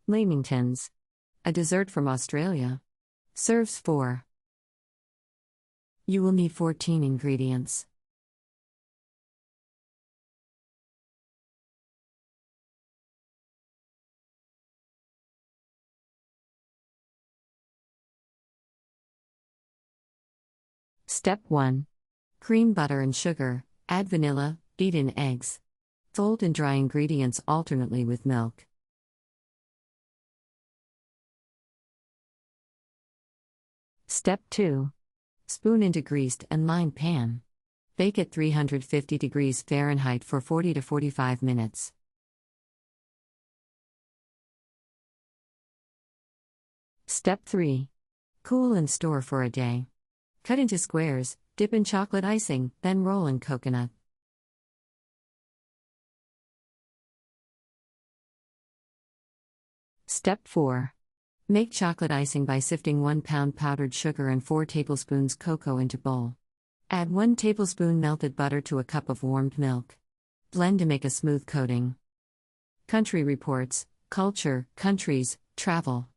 Lamingtons. A dessert from Australia. Serves 4. You will need 14 ingredients. Step 1. Cream butter and sugar, add vanilla, beat in eggs. Fold in dry ingredients alternately with milk. Step 2. Spoon into greased and lined pan. Bake at 350 degrees Fahrenheit for 40 to 45 minutes. Step 3. Cool and store for a day. Cut into squares, dip in chocolate icing, then roll in coconut. Step 4. Make chocolate icing by sifting 1 pound powdered sugar and 4 tablespoons cocoa into bowl. Add 1 tablespoon melted butter to a cup of warmed milk. Blend to make a smooth coating. Country Reports, Culture, Countries, Travel.